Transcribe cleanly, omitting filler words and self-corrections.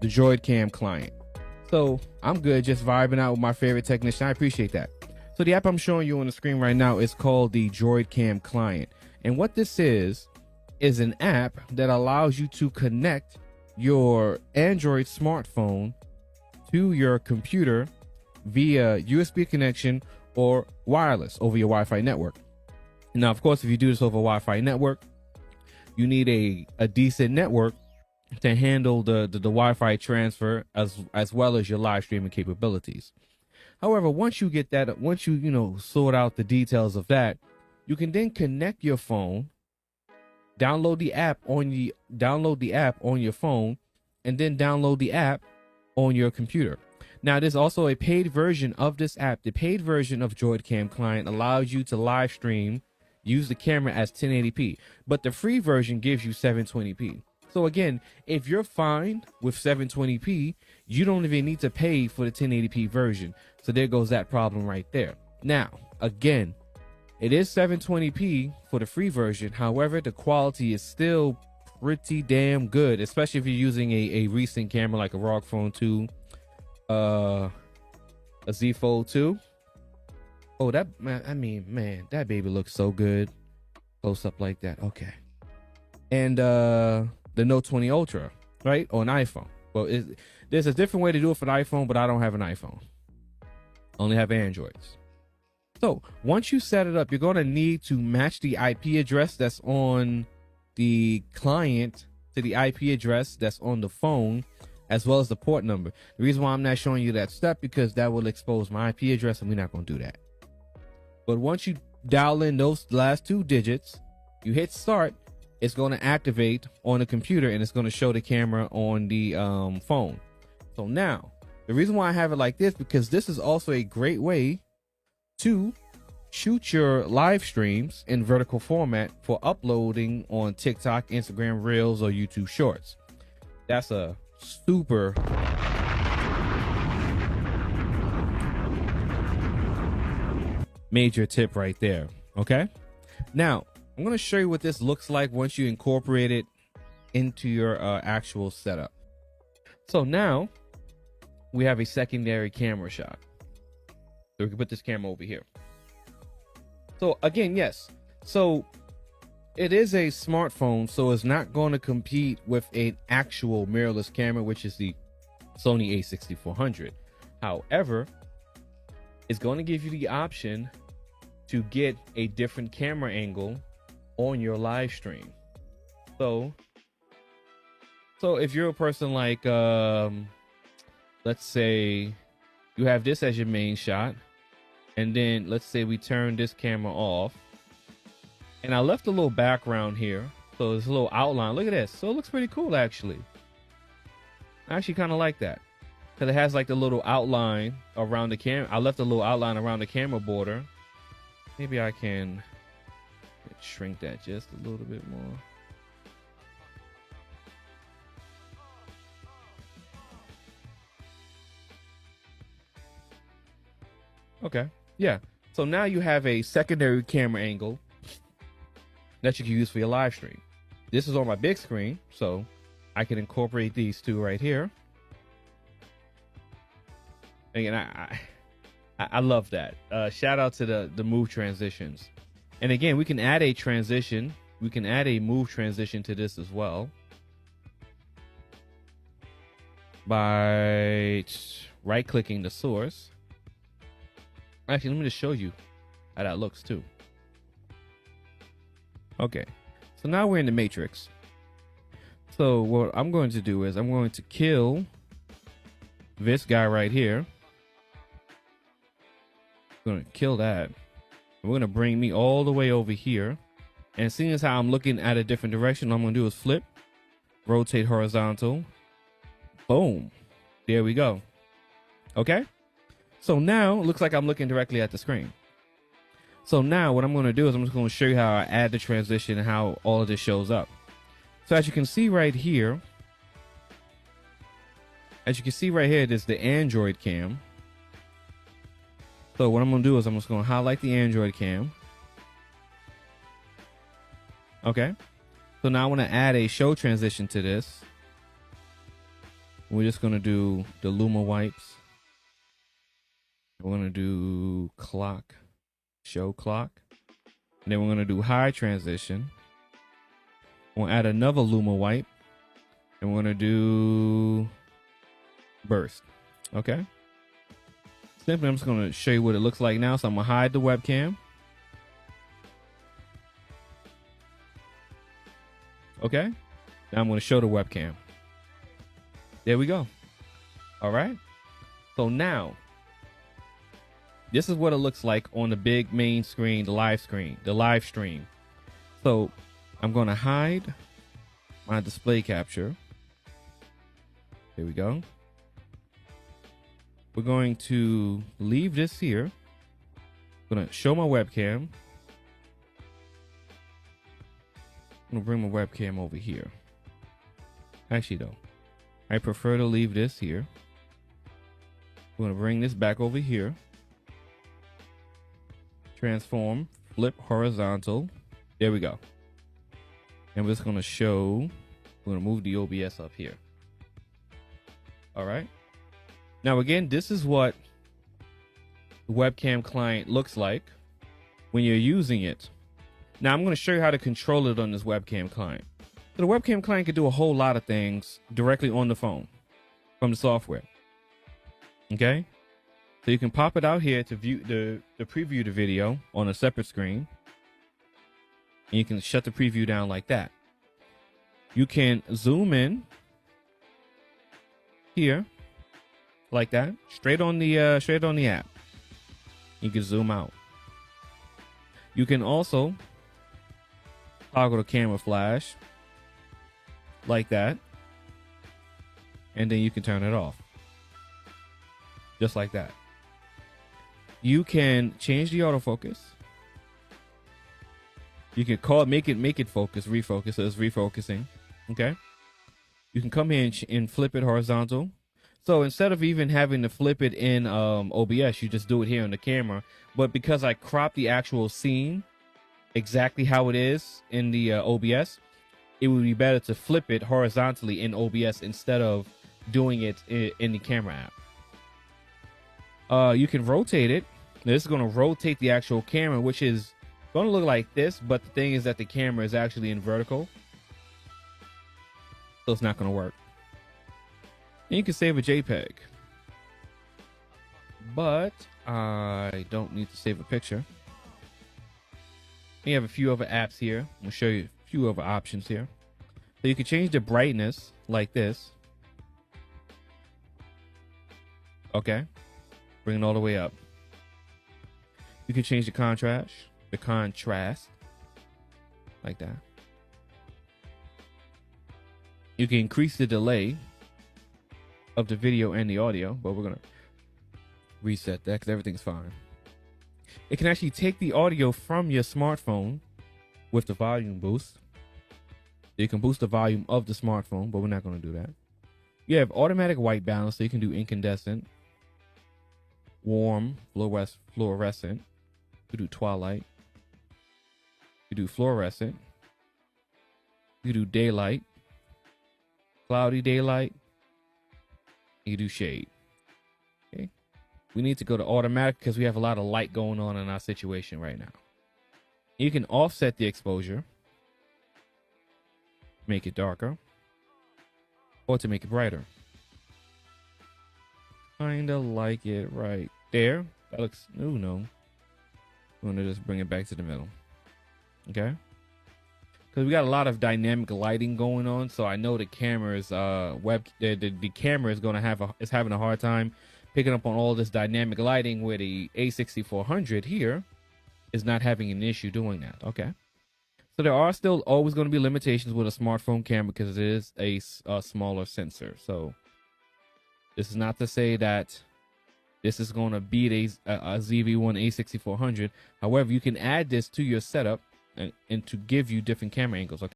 the Droid Cam client. So I'm good, just vibing out with my favorite technician. I appreciate that. So the app I'm showing you on the screen right now is called the Droid Cam client. And what this is an app that allows you to connect your Android smartphone to your computer via USB connection or wireless over your Wi-Fi network. Now, of course, if you do this over a Wi-Fi network, you need a decent network to handle the Wi-Fi transfer as well as your live streaming capabilities. However, once you get that, once you sort out the details of that, you can then connect your phone, download the app on your phone, and then download the app on your computer. Now, there's also a paid version of this app. The paid version of Droid Cam client allows you to live stream, use the camera as 1080p, but the free version gives you 720p. So again, if you're fine with 720p, you don't even need to pay for the 1080p version. So there goes that problem right there. Now, again, it is 720p for the free version. However, the quality is still pretty damn good, especially if you're using a recent camera like a ROG Phone 2, a Z Fold 2. Oh, that man, that baby looks so good. Close up like that. Okay. And the Note 20 Ultra, right? On iPhone. Well, there's a different way to do it for the iPhone, but I don't have an iPhone. I only have Androids. So once you set it up, you're going to need to match the IP address that's on the client to the IP address that's on the phone, as well as the port number. The reason why I'm not showing you that step, because that will expose my IP address, and we're not going to do that. But once you dial in those last two digits, you hit start, it's going to activate on the computer, and it's going to show the camera on the phone. So now, the reason why I have it like this, because this is also a great way to shoot your live streams in vertical format for uploading on TikTok, Instagram Reels, or YouTube Shorts. That's a super major tip right there. Okay, now I'm going to show you what this looks like once you incorporate it into your actual setup. So now we have a secondary camera shot. So we can put this camera over here. So again, yes. So it is a smartphone, so it's not going to compete with an actual mirrorless camera, which is the Sony a6400. However, it's going to give you the option to get a different camera angle on your live stream. So if you're a person like let's say you have this as your main shot, and then let's say we turn this camera off, and I left a little background here, so there's a little outline. Look at this. So it looks pretty cool, actually. I actually kind of like that, because it has like the little outline around the camera. I left a little outline around the camera border. Maybe I can shrink that just a little bit more. Okay, yeah. So now you have a secondary camera angle that you can use for your live stream. This is on my big screen, so I can incorporate these two right here. Again, I love that. Shout out to the move transitions. And again, we can add a transition. We can add a move transition to this as well by right-clicking the source. Actually, let me just show you how that looks too. Okay, so now we're in the matrix. So what I'm going to do is I'm going to kill this guy right here. I'm going to kill that. We're going to bring me all the way over here. And seeing as how I'm looking at a different direction, what I'm going to do is flip, rotate horizontal. Boom. There we go. Okay. So now it looks like I'm looking directly at the screen. So now what I'm going to do is I'm just going to show you how I add the transition and how all of this shows up. So as you can see right here, there's the Android cam. So what I'm going to do is I'm just going to highlight the Android cam. Okay. So now I want to add a show transition to this. We're just going to do the Luma wipes. We're going to do clock, show clock. And then we're going to do high transition. We'll add another Luma wipe. And we're going to do burst. Okay. Simply, I'm just going to show you what it looks like now. So I'm going to hide the webcam. Okay. Now I'm going to show the webcam. There we go. All right. So now, this is what it looks like on the big main screen, the live stream. So I'm going to hide my display capture. There we go. We're going to leave this here. I'm going to show my webcam. I'm going to bring my webcam over here. Actually, though, I prefer to leave this here. I'm going to bring this back over here. Transform, flip horizontal. There we go. And we're just going to show, we're going to move the OBS up here. All right. Now, again, this is what the webcam client looks like when you're using it. Now, I'm going to show you how to control it on this webcam client. So the webcam client can do a whole lot of things directly on the phone from the software. Okay. So you can pop it out here to view the preview the video on a separate screen. And you can shut the preview down like that. You can zoom in here like that, straight on the app. You can zoom out. You can also toggle the camera flash like that, and then you can turn it off just like that. You can change the autofocus. You can make it focus, refocus, so it's refocusing. Okay. You can come here and flip it horizontal. So instead of even having to flip it in OBS, you just do it here on the camera. But because I cropped the actual scene exactly how it is in the OBS, it would be better to flip it horizontally in OBS instead of doing it in the camera app. You can rotate it. This is going to rotate the actual camera, which is going to look like this, but the thing is that the camera is actually in vertical, so it's not going to work. And you can save a JPEG, but I don't need to save a picture. You have a few other apps here. I'm going to show you a few other options here. So you can change the brightness like this. Okay. Bring it all the way up. You can change the contrast like that. You can increase the delay of the video and the audio, but we're going to reset that because everything's fine. It can actually take the audio from your smartphone with the volume boost. You can boost the volume of the smartphone, but we're not going to do that. You have automatic white balance, so you can do incandescent, warm, fluorescent. You do twilight. You do fluorescent. You do daylight, cloudy daylight. You do shade. Okay. We need to go to automatic because we have a lot of light going on in our situation right now. You can offset the exposure, make it darker, or to make it brighter. Kinda like it right there. That looks, oh no. I'm gonna just bring it back to the middle. Okay. Because we got a lot of dynamic lighting going on, so I know the camera's the camera is having a hard time picking up on all this dynamic lighting, where the A6400 here is not having an issue doing that. Okay. So there are still always going to be limitations with a smartphone camera because it is a smaller sensor. So this is not to say that this is going to beat a ZV-1 A6400. However, you can add this to your setup and to give you different camera angles. Okay.